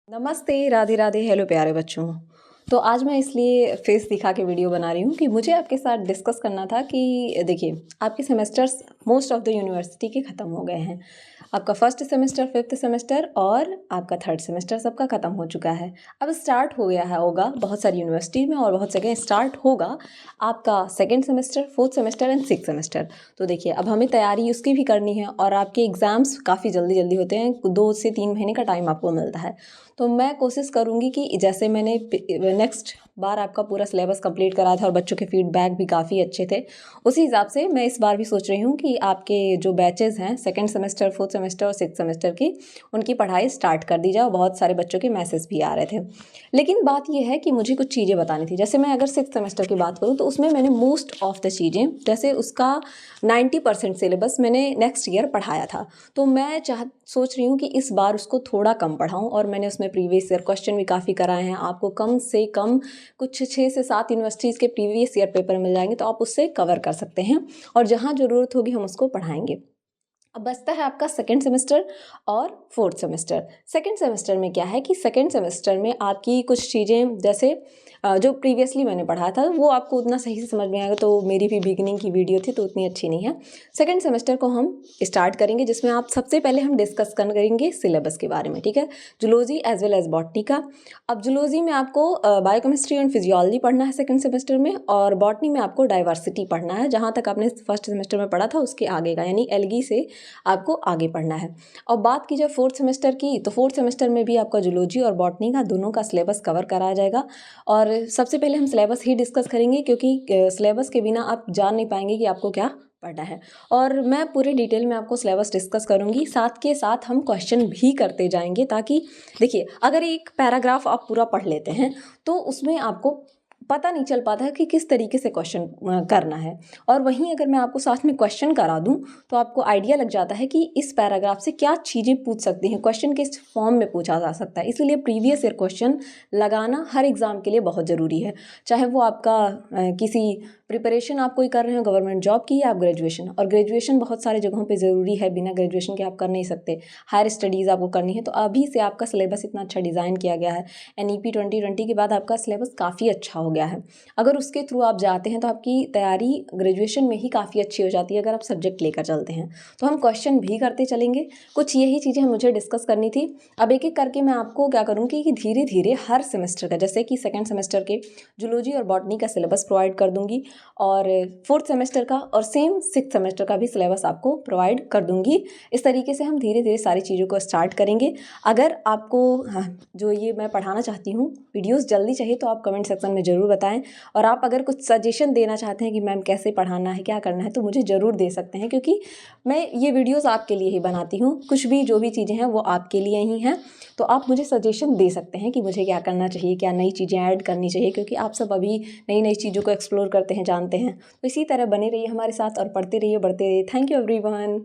नमस्ते, राधे राधे, हेलो प्यारे बच्चों। तो आज मैं इसलिए फेस दिखा के वीडियो बना रही हूँ कि मुझे आपके साथ डिस्कस करना था कि देखिए, आपके semesters most of the university के ख़त्म हो गए हैं। आपका फर्स्ट सेमेस्टर, फिफ्थ सेमेस्टर और आपका थर्ड सेमेस्टर सबका ख़त्म हो चुका है। अब स्टार्ट हो गया है, होगा बहुत सारी यूनिवर्सिटी में और बहुत जगह स्टार्ट होगा आपका second semester, fourth semester and six semester. तो देखिए, अब हमें तैयारी उसकी भी करनी है और आपके एग्ज़ाम्स काफ़ी जल्दी जल्दी होते हैं, 2 से 3 महीने का टाइम आपको मिलता है। तो मैं कोशिश करूँगी कि जैसे मैंने नेक्स्ट बार आपका पूरा सिलेबस कंप्लीट करा था और बच्चों के फीडबैक भी काफ़ी अच्छे थे, उसी हिसाब से मैं इस बार भी सोच रही हूँ कि आपके जो बैचेज़ हैं सेकंड सेमेस्टर, फोर्थ सेमेस्टर और सिक्स सेमेस्टर की, उनकी पढ़ाई स्टार्ट कर दी जाए। बहुत सारे बच्चों के मैसेज भी आ रहे थे। लेकिन बात यह है कि मुझे कुछ चीज़ें बतानी थी। जैसे मैं अगर सिक्स सेमेस्टर की बात करूँ तो उसमें मैंने मोस्ट ऑफ द चीज़ें, जैसे उसका 90% सिलेबस मैंने नेक्स्ट ईयर पढ़ाया था। तो मैं सोच रही हूँ कि इस बार उसको थोड़ा कम पढ़ाऊँ और मैंने उसमें प्रीवियस ईयर क्वेश्चन भी काफ़ी कराए हैं। आपको कम से कम कुछ 6 से 7 यूनिवर्सिटीज़ के प्रीवियस ईयर पेपर मिल जाएंगे, तो आप उससे कवर कर सकते हैं और जहाँ ज़रूरत होगी हम उसको पढ़ाएंगे। अब बचता है आपका सेकेंड सेमेस्टर और फोर्थ सेमेस्टर। सेकेंड सेमेस्टर में क्या है कि सेकेंड सेमेस्टर में आपकी कुछ चीज़ें, जैसे जो प्रीवियसली मैंने पढ़ा था वो आपको उतना सही से समझ में आएगा, तो मेरी भी बिगिनिंग की वीडियो थी तो उतनी अच्छी नहीं है। सेकेंड सेमेस्टर को हम स्टार्ट करेंगे, जिसमें आप सबसे पहले हम डिस्कस करेंगे सिलेबस के बारे में, ठीक है। Zoology as well as botany का। अब जूलॉजी में आपको बायोकेमिस्ट्री एंड फिजियोलॉजी पढ़ना है सेकेंड सेमेस्टर में, और बॉटनी में आपको डाइवर्सिटी पढ़ना है। जहाँ तक आपने फर्स्ट सेमेस्टर में पढ़ा था उसके आगे का, यानी एल्गी से आपको आगे पढ़ना है। और बात की जाए फोर्थ सेमेस्टर की, तो फोर्थ सेमेस्टर में भी आपका जूलॉजी और बॉटनी का दोनों का सिलेबस कवर कराया जाएगा। और सबसे पहले हम सिलेबस ही डिस्कस करेंगे, क्योंकि सिलेबस के बिना आप जान नहीं पाएंगे कि आपको क्या पढ़ना है। और मैं पूरे डिटेल में आपको सिलेबस डिस्कस करूंगी, साथ के साथ हम क्वेश्चन भी करते जाएंगे, ताकि देखिए, अगर एक पैराग्राफ आप पूरा पढ़ लेते हैं तो उसमें आपको पता नहीं चल पाता है कि किस तरीके से क्वेश्चन करना है। और वहीं अगर मैं आपको साथ में क्वेश्चन करा दूं तो आपको आइडिया लग जाता है कि इस पैराग्राफ से क्या चीज़ें पूछ सकती हैं, क्वेश्चन किस फॉर्म में पूछा जा सकता है। इसलिए प्रीवियस ईयर क्वेश्चन लगाना हर एग्ज़ाम के लिए बहुत ज़रूरी है, चाहे वो आपका किसी प्रिपरेशन आप कोई कर रहे हो गवर्नमेंट जॉब की, या आप ग्रेजुएशन। और ग्रेजुएशन बहुत सारे जगहों पे ज़रूरी है, बिना ग्रेजुएशन के आप कर नहीं सकते। हायर स्टडीज़ आपको करनी है तो अभी से आपका सिलेबस इतना अच्छा डिज़ाइन किया गया है। NEP 2020 के बाद आपका सिलेबस काफ़ी अच्छा हो गया है। अगर उसके थ्रू आप जाते हैं तो आपकी तैयारी ग्रेजुएशन में ही काफ़ी अच्छी हो जाती है, अगर आप सब्जेक्ट लेकर चलते हैं। तो हम क्वेश्चन भी करते चलेंगे। कुछ यही चीज़ें मुझे डिस्कस करनी थी। अब एक एक करके मैं आपको क्या करूँगी कि धीरे धीरे हर सेमेस्टर का, जैसे कि सेकेंड सेमेस्टर के जूलॉजी और बॉटनी का सिलेबस प्रोवाइड कर दूंगी, और फोर्थ सेमेस्टर का और सेम सिक्स सेमेस्टर का भी सिलेबस आपको प्रोवाइड कर दूंगी। इस तरीके से हम धीरे धीरे सारी चीज़ों को स्टार्ट करेंगे। अगर आपको जो ये मैं पढ़ाना चाहती हूँ वीडियोस जल्दी चाहिए तो आप कमेंट सेक्शन में ज़रूर बताएं। और आप अगर कुछ सजेशन देना चाहते हैं कि मैम कैसे पढ़ाना है, क्या करना है, तो मुझे ज़रूर दे सकते हैं, क्योंकि मैं ये वीडियोस आपके लिए ही बनाती हूँ। कुछ भी जो भी चीज़ें हैं वो आपके लिए ही हैं, तो आप मुझे सजेशन दे सकते हैं कि मुझे क्या करना चाहिए, क्या नई चीज़ें ऐड करनी चाहिए, क्योंकि आप सब अभी नई नई चीज़ों को एक्सप्लोर करते हैं, जानते हैं। तो इसी तरह बने रहिए हमारे साथ और पढ़ते रहिए, बढ़ते रहिए। Thank you everyone.